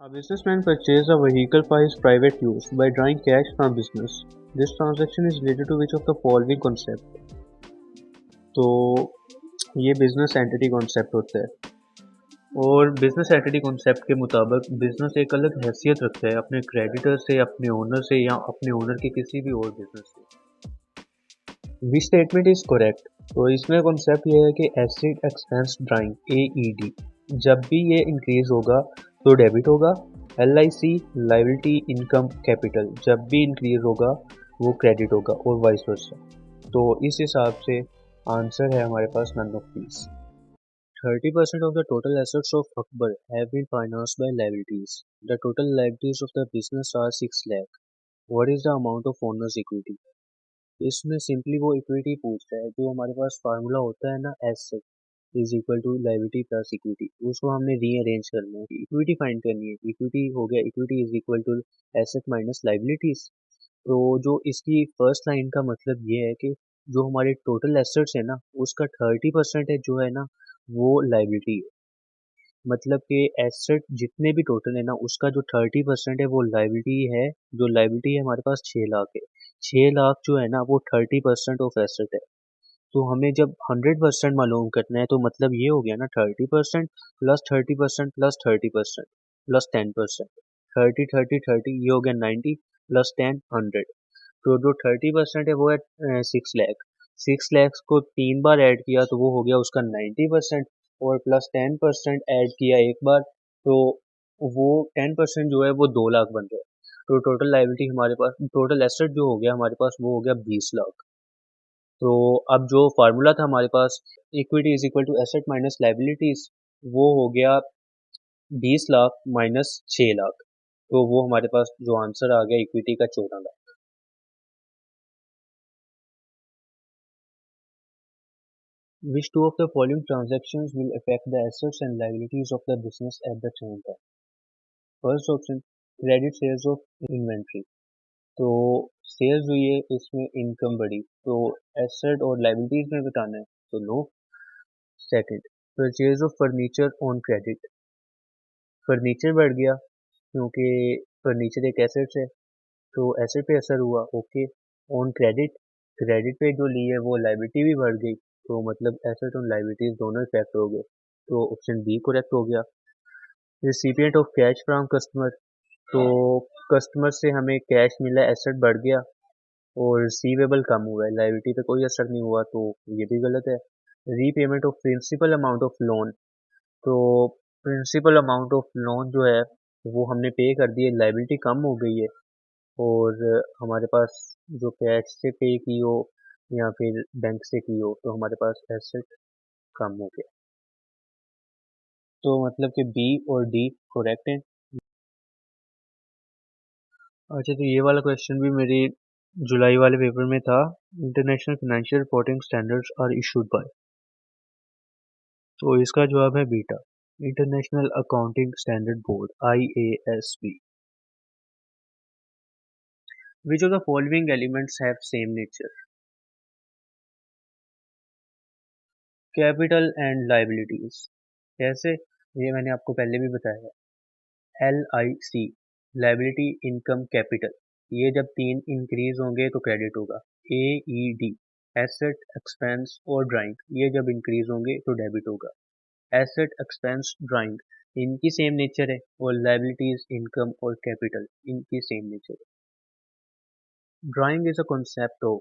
A businessman purchased a vehicle for his private use by drawing cash from business. This transaction is related to which of the following concept? तो ये business entity concept होता है और business entity concept के मुताबिक business एक अलग हैसियत रखता है अपने क्रेडिटर से, अपने ओनर से या अपने ओनर के किसी भी और बिजनेस से। Which statement is correct? तो इसमें कॉन्सेप्ट ये है कि एसेट एक्सपेंस ड्राइंग AED जब भी ये इंक्रीज होगा तो डेबिट होगा। LIC लाइबिलिटी इनकम कैपिटल जब भी इंक्रीज होगा वो क्रेडिट होगा और वाइस वर्सा। तो इस हिसाब से आंसर है हमारे पास none of these. 30% of the total assets of Akbar have been financed by liabilities. The total liabilities of the business are 6 lakh. What is the amount of owner's equity? इसमें simply वो equity पूछ रहा है जो हमारे पास formula होता है ना, asset is equal to liability plus equity, उसको हमने रीअरेंज करना है, इक्विटी फाइंड करनी है। इक्विटी हो गया, equity is equal to asset minus liabilities. तो जो इसकी फर्स्ट लाइन का मतलब ये है कि जो हमारे टोटल एसेट्स है ना उसका 30% है जो है ना वो लाइबिलिटी है। मतलब कि एसेट जितने भी टोटल है ना उसका जो 30% है वो लाइबिलिटी है। जो लाइबिलिटी है हमारे पास 6 लाख है। 6 लाख जो है ना वो 30% ऑफ एसेट है। तो हमें जब 100% मालूम करना है तो मतलब ये हो गया ना 30% प्लस 30% प्लस 30% प्लस 10%। 30 30 30 ये हो गया 90 प्लस 10 100। तो जो 30% है वो है 6 लाख। 6 लाख को 3 बार ऐड किया तो वो हो गया उसका 90% और प्लस 10% ऐड किया एक बार तो वो 10% जो है वो 2 लाख बन रहा है। तो टोटल लाइबिलिटी हमारे पास, टोटल एसेट जो हो गया हमारे पास वो हो गया 20 लाख। तो अब जो फार्मूला था हमारे पास equity is equal to asset minus liabilities वो हो गया 20 लाख माइनस 6 लाख। तो वो हमारे पास जो आंसर आ गया इक्विटी का 14 lakh. Which two of the following transactions will affect the assets and liabilities of the business at the same time? First option, credit sales of inventory। तो सेल्स हुई है इसमें इनकम बढ़ी तो एसेट और लाइबिलिटीज में बताना है तो no. Second, purchase of furniture on credit. Furniture बढ़ गया क्योंकि फर्नीचर एक एसेट है तो एसेट पे असर हुआ, ओके। ऑन क्रेडिट, क्रेडिट पे जो ली है वो लाइबिलिटी भी बढ़ गई तो मतलब एसेट और लाइबिलिटीज दोनों इफेक्ट हो गए। तो ऑप्शन बी करेक्ट हो गया। Recipient of cash from customer, तो कस्टमर से हमें कैश मिला, एसेट बढ़ गया और रिसीवेबल कम हुआ है, लाइबिलिटी पे कोई असर नहीं हुआ तो ये भी गलत है। Repayment of principal amount of loan, तो प्रिंसिपल अमाउंट ऑफ लोन जो है वो हमने पे कर दिए, लाइबिलिटी कम हो गई है। और हमारे पास जो कैश से पे की हो या फिर बैंक से की हो तो हमारे पास एसेट कम हो गया। तो मतलब कि बी और डी करेक्ट है। अच्छा, तो ये वाला क्वेश्चन भी मेरी जुलाई वाले पेपर में था। International financial reporting standards are issued by, तो इसका जवाब है beta, international accounting standard board IASB। Which of the following elements have same nature? Capital and liabilities. कैसे? ये मैंने आपको पहले भी बताया है। LIC लाइबिलिटी इनकम कैपिटल, ये जब तीन इंक्रीज होंगे तो क्रेडिट होगा। AED एसेट एक्सपेंस और ड्राइंग, ये जब इंक्रीज होंगे तो डेबिट होगा। एसेट एक्सपेंस ड्राइंग इनकी सेम नेचर है और लाइबिलिटीज इनकम और कैपिटल इनकी सेम नेचर है। Drawing is a concept of,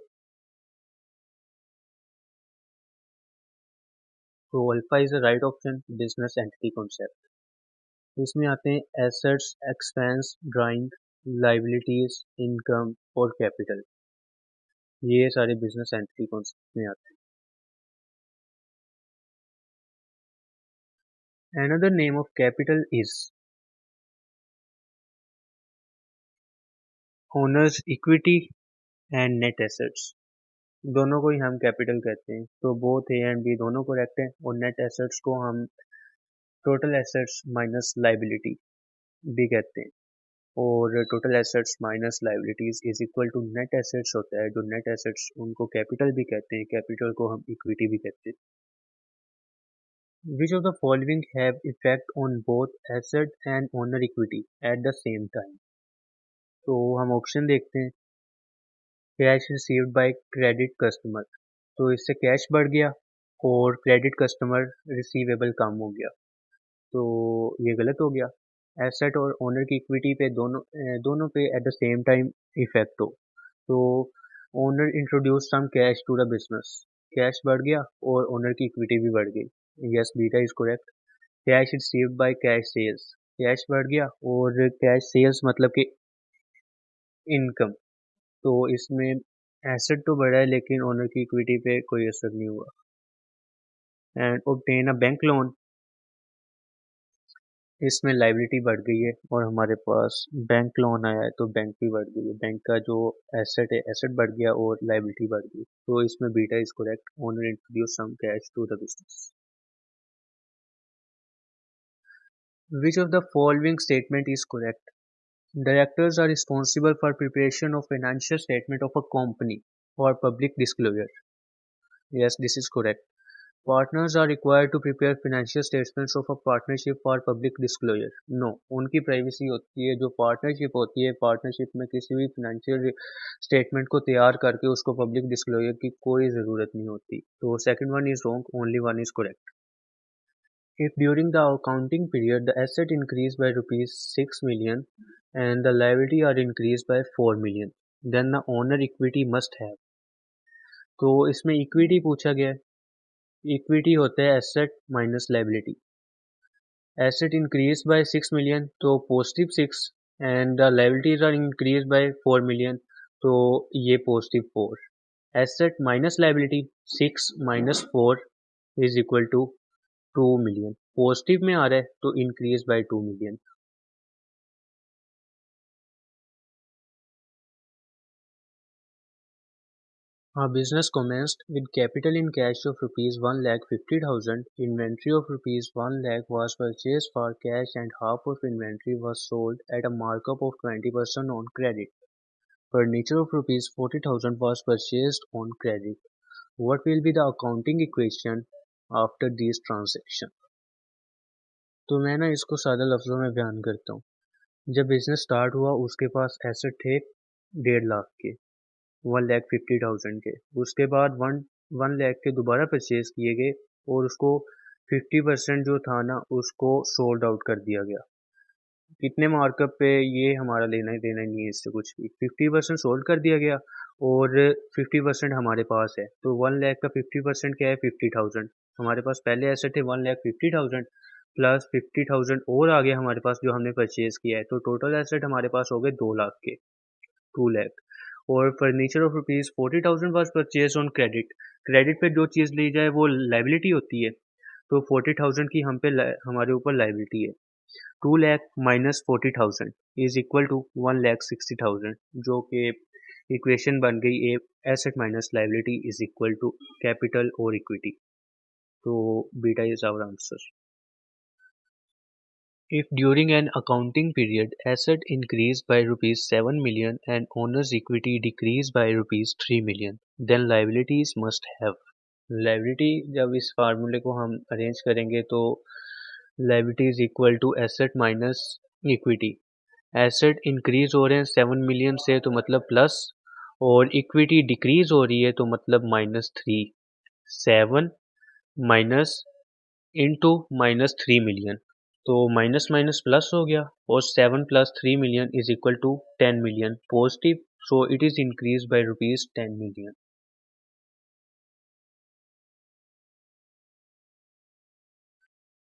तो alpha is a right option, business entity concept. इसमें आते हैं assets expense drawing liabilities income और कैपिटल, ये सारे बिजनेस एंटिटी कॉन्सेप्ट में आते हैं। Another name of capital is owner's equity and net assets, दोनों को ही हम कैपिटल कहते हैं। तो बोथ ए एंड बी दोनों करेक्ट हैं। और नेट एसेट्स को हम टोटल एसेट्स माइनस लाइबिलिटी भी कहते हैं। और total assets minus liabilities is equal to net assets होता है। जो नेट एसेट्स उनको कैपिटल भी कहते हैं, कैपिटल को हम इक्विटी भी कहते हैं। Which of the following have effect on both asset and owner equity at the same time? तो हम ऑप्शन देखते हैं। Cash received by credit customer, तो इससे कैश बढ़ गया और क्रेडिट कस्टमर रिसीवेबल कम हो गया, तो ये गलत हो गया। एसेट और ओनर की इक्विटी पे दोनों पे at the same time effect हो, तो owner introduce some cash to the business, cash बढ़ गया और ओनर की इक्विटी भी बढ़ गई। Yes, beta is correct. Cash received by cash sales, cash बढ़ गया और कैश सेल्स मतलब कि इनकम, तो इसमें एसेट तो बढ़ा है लेकिन ओनर की इक्विटी पे कोई असर नहीं हुआ। And obtain a bank loan, इसमें लाइबिलिटी बढ़ गई है और हमारे पास बैंक लोन आया है तो बैंक भी बढ़ गई है, बैंक का जो एसेट है एसेट बढ़ गया और लाइबिलिटी बढ़ गई, तो इसमें beta is correct. Owner introduce some cash to the business. Which of the following statement is correct? Directors are responsible for preparation of financial statement of a company for public disclosure. Yes, this is correct. Partners are required to prepare financial statements of a partnership for public disclosure. No, उनकी privacy होती है। जो partnership होती है, partnership में किसी भी financial statement को तैयार करके उसको पब्लिक डिस्क्लोजर की कोई ज़रूरत नहीं होती। तो second one is wrong, only one is correct. If during the accounting period the asset increased by rupees 6 million and the liability are increased by 4 million, then the owner equity must have। तो इसमें equity पूछा गया है। Equity होता है asset minus liability. Asset increase by 6 million तो positive 6 and the liabilities are increase by 4 million, तो ये positive 4। Asset minus liability 6 minus 4 is equal to 2 million. Positive में आ रहा है तो increase by 2 million. Our business commenced with capital in cash of rupees 1,50,000. Inventory of rupees 1 lakh was purchased for cash and half of inventory was sold at a markup of 20% on credit. Furniture of rupees 40,000 was purchased on credit. What will be the accounting equation after these transactions? तो मैं ना इसको सादा लफ्ज़ों में बयान करता हूँ। जब बिजनेस स्टार्ट हुआ उसके पास एसेट थे 1.5 लाख के, 1,50,000 के। उसके बाद वन लाख के दोबारा परचेज किए गए और उसको 50% जो था ना उसको सोल्ड आउट कर दिया गया। कितने मार्कअप पे, ये हमारा लेना ही देना नहीं है इससे कुछ भी। 50% सोल्ड कर दिया गया और 50% हमारे पास है, तो 1 लाख का 50% क्या है 50,000। हमारे पास पहले ऐसे थे 1,50,000 प्लस 50,000 और आ गया हमारे पास जो हमने परचेज किया है, तो टोटल एसेट हमारे पास हो गए 2 लाख के, 2 लाख। और furniture of rupees 40,000 was purchase on credit. Credit पे जो चीज़ ली जाए वो लाइबिलिटी होती है, तो 40,000 की हमारे ऊपर लाइबिलिटी है। 2 lakh minus 40,000 is equal to 1,60,000, जो कि इक्वेशन बन गई a asset minus liability is equal to capital और इक्विटी। तो beta is our answer. If during an accounting period asset increased by rupees 7 million and owner's equity decreased by rupees 3 million, then liabilities must have। Liability जब इस फार्मूले को हम arrange करेंगे तो liability is equal to asset minus equity. Asset increase हो रहे हैं 7 मिलियन से तो मतलब प्लस, और इक्विटी डिक्रीज हो रही है तो मतलब -3। 7 माइनस इंटू -3 मिलियन, तो माइनस माइनस प्लस हो गया और 7 plus 3 million is equal to 10 million positive, so it is increase by rupees 10 million.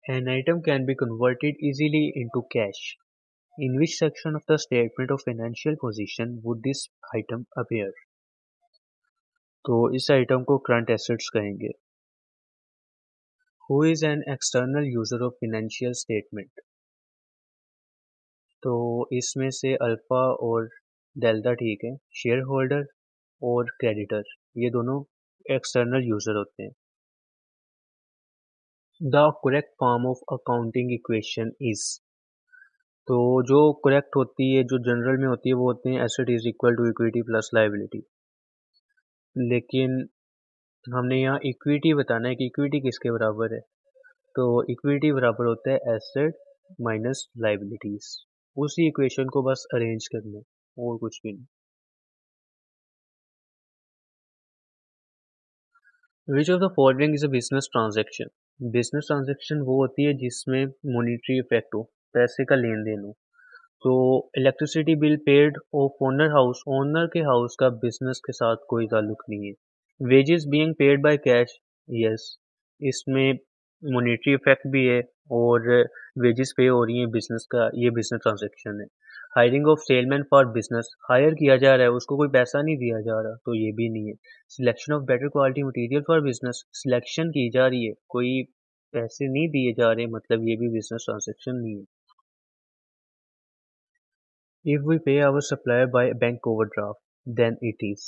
An item can be converted easily into cash. In which section of the statement of financial position would this item appear? तो इस item को current assets कहेंगे। Who is an external user of financial statement? तो इसमें से alpha और delta ठीक है। शेयर होल्डर और क्रेडिटर, ये दोनों एक्सटर्नल यूजर होते हैं। The correct form of accounting equation is, तो जो करेक्ट होती है, जो जनरल में होती है, वो होते हैं asset is equal to equity plus liability. लेकिन हमने यहाँ इक्विटी बताना है कि इक्विटी किसके बराबर है, तो इक्विटी बराबर होता है एसेट माइनस लाइबिलिटीज। उसी इक्वेशन को बस अरेंज करना है और कुछ भी नहीं। विच of the following is a business transaction? Business transaction वो होती है जिसमें मॉनेटरी इफेक्ट हो, पैसे का लेन देन हो। तो electricity bill paid of owner house, owner के हाउस का बिजनेस के साथ कोई ताल्लुक नहीं है। Wages being paid by cash, yes, इसमें मॉनेटरी इफेक्ट भी है और वेजेस पे हो रही हैं बिजनेस का, ये बिजनेस ट्रांजैक्शन है। Hiring of salesman for business, hire किया जा रहा है, उसको कोई पैसा नहीं दिया जा रहा, तो ये भी नहीं है। Selection of better quality material for business, selection की जा रही है, कोई पैसे नहीं दिए जा रहे, मतलब ये भी बिजनेस ट्रांजैक्शन नहीं है। If we pay our supplier by bank overdraft, then it is।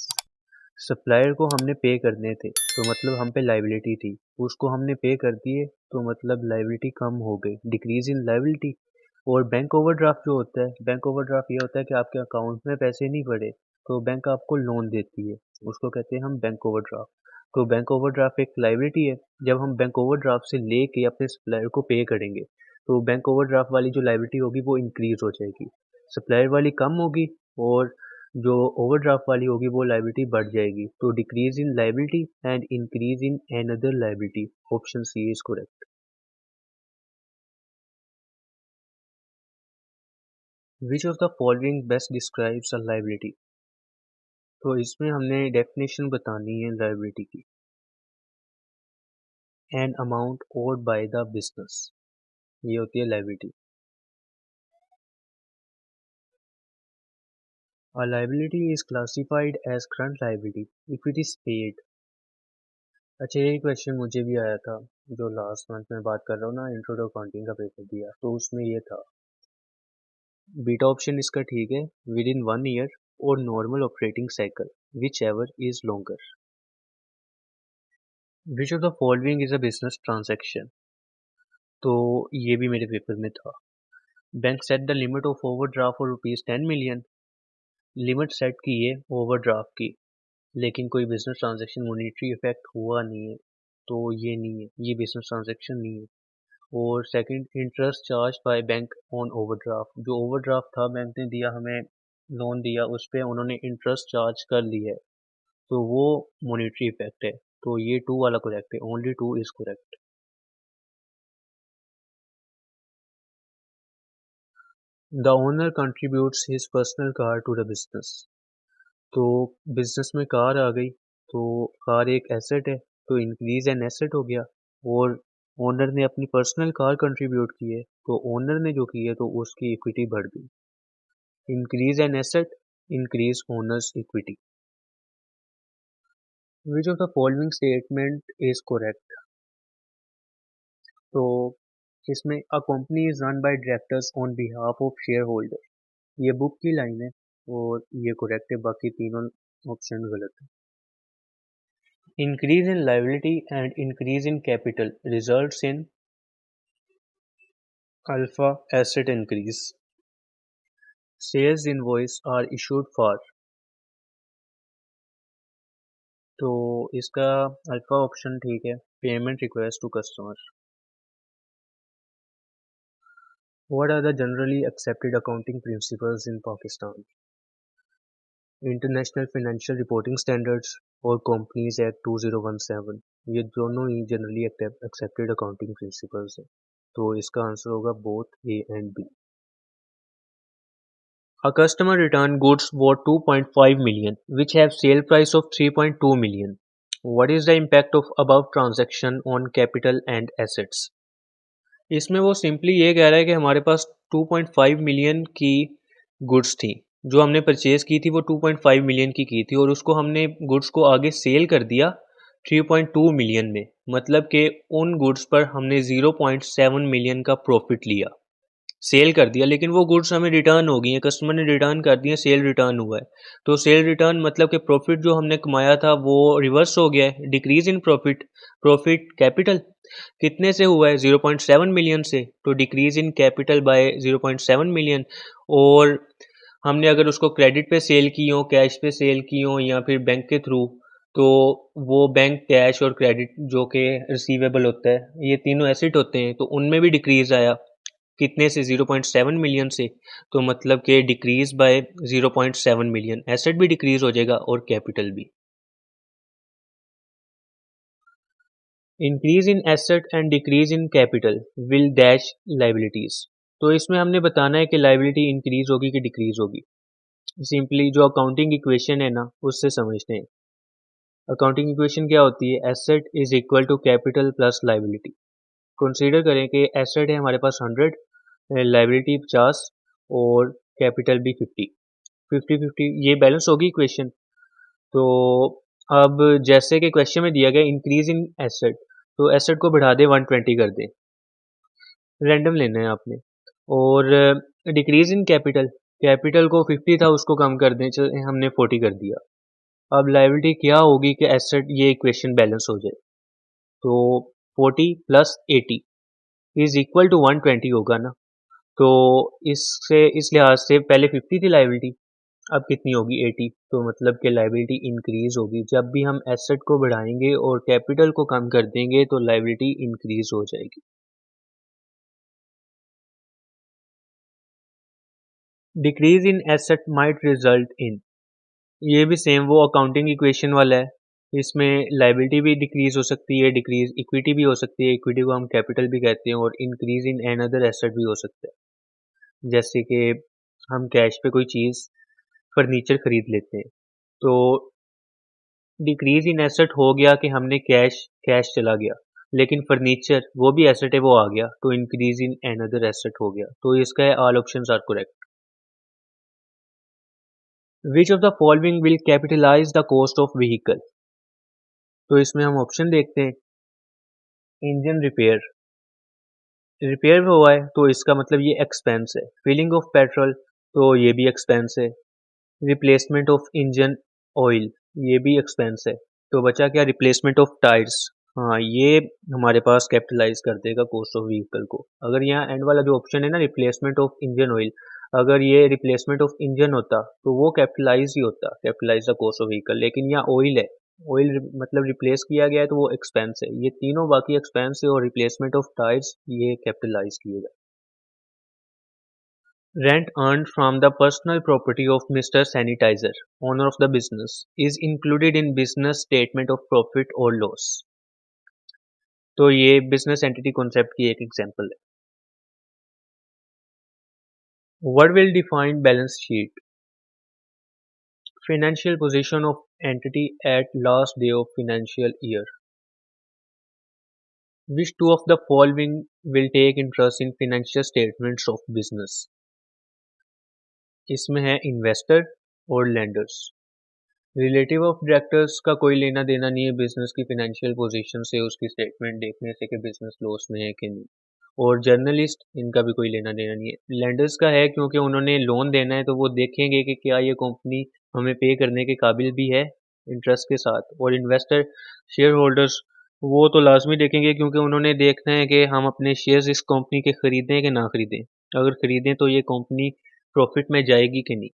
Supplier को हमने पे करने थे तो मतलब हम पे लाइबिलिटी थी, उसको हमने पे कर दिए तो मतलब लाइबिलिटी कम हो गई, डिक्रीज इन लाइबिलिटी। और बैंक ओवरड्राफ्ट जो होता है, बैंक ओवरड्राफ्ट ये होता है कि आपके अकाउंट में पैसे नहीं पड़े तो बैंक आपको लोन देती है, उसको कहते हैं हम बैंक ओवरड्राफ्ट। तो बैंक ओवरड्राफ्ट एक लाइबिलिटी है। जब हम बैंक ओवरड्राफ्ट से लेके अपने सप्लायर को पे करेंगे तो बैंक ओवरड्राफ्ट वाली जो लाइबिलिटी होगी वो इंक्रीज हो जाएगी, सप्लायर वाली कम होगी और जो ओवरड्राफ्ट वाली होगी वो लायबिलिटी बढ़ जाएगी। तो decrease in liability and increase in another liability, option C is correct. Which of the following best describes a liability? तो इसमें हमने डेफिनेशन बतानी है लायबिलिटी की। An amount owed by the business, ये होती है liability. A liability is classified as current liability if it is paid। अच्छा, यही क्वेश्चन मुझे भी आया था जो लास्ट मंथ में बात कर रहा हूँ ना, इंट्रो टू अकाउंटिंग का पेपर दिया तो उसमें ये था। बीटा ऑप्शन इसका ठीक है, विद इन 1 ईयर और normal operating cycle, which ever is longer. Which of the following is a business transaction? तो ये भी मेरे पेपर में था। Bank set the limit of overdraft for ₹10 million, limit set की है ओवरड्राफ्ट की, लेकिन कोई बिजनेस ट्रांजेक्शन मॉनेटरी इफेक्ट हुआ नहीं है, तो ये नहीं है, ये बिजनेस ट्रांजेक्शन नहीं है। और second, interest charge by bank on overdraft, जो ओवरड्राफ्ट था बैंक ने दिया हमें, लोन दिया, उस पर उन्होंने इंटरेस्ट चार्ज कर लिया है, तो वो मॉनेटरी इफेक्ट है। तो ये 2 वाला करेक्ट है, only 2 is correct. The owner contributes his personal car to the business. तो बिजनेस में कार आ गई, तो कार एक एसेट है, तो इंक्रीज एन एसेट हो गया। और ओनर ने अपनी पर्सनल कार कंट्रीब्यूट की है, तो ओनर ने जो की है तो उसकी इक्विटी बढ़ गई। Increase an asset, increase owners equity. Which of the following statement is correct? तो इसमें a company is run by directors on behalf of share holder, ये बुक की लाइन है और ये करेक्ट है, बाकी तीनों ऑप्शन गलत है। Increase in liability and increase in capital results in alpha asset increase. Sales invoice are issued for, तो इसका अल्फा ऑप्शन ठीक है, payment request to customer. What are the generally accepted accounting principles in Pakistan? International financial reporting standards और companies act 2017, ये दोनों ही generally accepted accounting principles हैं, तो इसका आंसर होगा both A and B. A customer returned goods worth 2.5 million which have sale price of 3.2 million. What is the impact of above transaction on capital and assets? इसमें वो simply ये कह रहा है कि हमारे पास 2.5 मिलियन की गुड्स थी, जो हमने परचेज की थी वो 2.5 मिलियन की थी और उसको हमने गुड्स को आगे सेल कर दिया 3.2 मिलियन में, मतलब कि उन गुड्स पर हमने 0.7 मिलियन का प्रॉफिट लिया, सेल कर दिया, लेकिन वो गुड्स हमें रिटर्न हो गई हैं, कस्टमर ने रिटर्न कर दिया, सेल रिटर्न हुआ है। तो सेल रिटर्न मतलब कि प्रॉफिट जो हमने कमाया था वो रिवर्स हो गया है, decrease in profit. Profit capital कितने से हुआ है? 0.7 मिलियन से, तो decrease in capital by 0.7 million. और हमने अगर उसको क्रेडिट पे सेल की हो, कैश पे सेल की हो या फिर बैंक के थ्रू, तो वो बैंक कैश और क्रेडिट जो कि रिसीवेबल होता है, ये तीनों एसेट होते हैं, तो उनमें भी डिक्रीज आया। कितने से? 0.7 मिलियन से। तो मतलब कि डिक्रीज बाय 0.7 मिलियन, एसेट भी डिक्रीज हो जाएगा और कैपिटल भी। Increase in asset and decrease in capital will dash liabilities. तो इसमें हमने बताना है कि लाइबिलिटी इंक्रीज होगी कि डिक्रीज होगी। सिंपली जो अकाउंटिंग इक्वेशन है ना, उससे समझते हैं। अकाउंटिंग इक्वेशन क्या होती है? Asset is equal to capital plus liability. Consider करें कि एसेट है हमारे पास 100, लाइबिलिटी 50 और कैपिटल भी 50। 50-50 ये बैलेंस होगी इक्वेशन। तो अब जैसे कि क्वेश्चन में दिया गया इंक्रीज इन एसेट, तो एसेट को बढ़ा दे 120 कर दे, रैंडम लेना है आपने। और डिक्रीज इन कैपिटल, कैपिटल को 50 था उसको कम कर दें, चल हमने 40 कर दिया। अब लायबिलिटी क्या होगी कि एसेट ये इक्वेशन बैलेंस हो जाए। तो 40 प्लस 80 इज इक्वल टू 120 होगा ना। तो इससे इस लिहाज से पहले 50 थी लायबिलिटी, अब कितनी होगी? 80। तो मतलब कि लायबिलिटी इंक्रीज होगी। जब भी हम एसेट को बढ़ाएंगे और कैपिटल को कम कर देंगे तो लायबिलिटी इंक्रीज हो जाएगी। Decrease in asset might result in, ये भी सेम वो अकाउंटिंग इक्वेशन वाला है। इसमें लायबिलिटी भी डिक्रीज हो सकती है, डिक्रीज इक्विटी भी हो सकती है, इक्विटी को हम कैपिटल भी कहते हैं, और increase in an other asset भी हो सकता है। जैसे कि हम कैश पे कोई चीज़, फर्नीचर खरीद लेते हैं, तो डिक्रीज इन एसेट हो गया कि हमने कैश कैश चला गया, लेकिन फर्नीचर वो भी एसेट है, वो आ गया, तो increase in an other asset हो गया। तो इसका है all options are correct. Which of the following will capitalize the cost of vehicle. तो इसमें हम ऑप्शन देखते हैं। इंजन रिपेयर, रिपेयर हुआ है तो इसका मतलब ये एक्सपेंस है। फिलिंग ऑफ पेट्रोल, तो ये भी एक्सपेंस है। रिप्लेसमेंट ऑफ इंजन ऑयल, ये भी एक्सपेंस है। तो बचा क्या? Replacement of tyres. हाँ, ये हमारे पास कैपिटलाइज कर देगा कॉस्ट ऑफ व्हीकल को। अगर यहाँ एंड वाला जो ऑप्शन है ना, रिप्लेसमेंट ऑफ इंजन ऑयल, अगर ये रिप्लेसमेंट ऑफ इंजन होता तो वो कैपिटलाइज ही होता, capitalize the cost of vehicle. लेकिन यहाँ ऑयल है, ऑयल मतलब रिप्लेस किया गया है तो वो एक्सपेंस है। ये तीनों बाकी एक्सपेंस है, और रिप्लेसमेंट ऑफ टायर्स ये कैपिटलाइज किए गए। Rent earned from the personal property of Mr. Sanitizer, owner of the business, is included in business statement of profit or loss. तो ये बिजनेस एंटिटी कॉन्सेप्ट की एक एग्जांपल है। What will define balance sheet? Financial position of entity at last day of financial year. Which two of the following will take interest in financial statements of business? इसमें है investor और lenders. Relative of directors का कोई लेना देना नहीं है business की फाइनेंशियल पोजीशन से, उसकी स्टेटमेंट देखने से कि बिजनेस लॉस में है कि नहीं। और जर्नलिस्ट, इनका भी कोई लेना देना नहीं है। लेंडर्स का है क्योंकि उन्होंने लोन देना है, तो वो देखेंगे कि क्या ये कंपनी हमें पे करने के काबिल भी है इंटरेस्ट के साथ। और इन्वेस्टर, शेयर होल्डर्स, वो तो लाजमी देखेंगे क्योंकि उन्होंने देखना है कि हम अपने शेयर्स इस कंपनी के खरीदें कि ना खरीदें। अगर खरीदें तो ये कंपनी प्रॉफिट में जाएगी कि नहीं।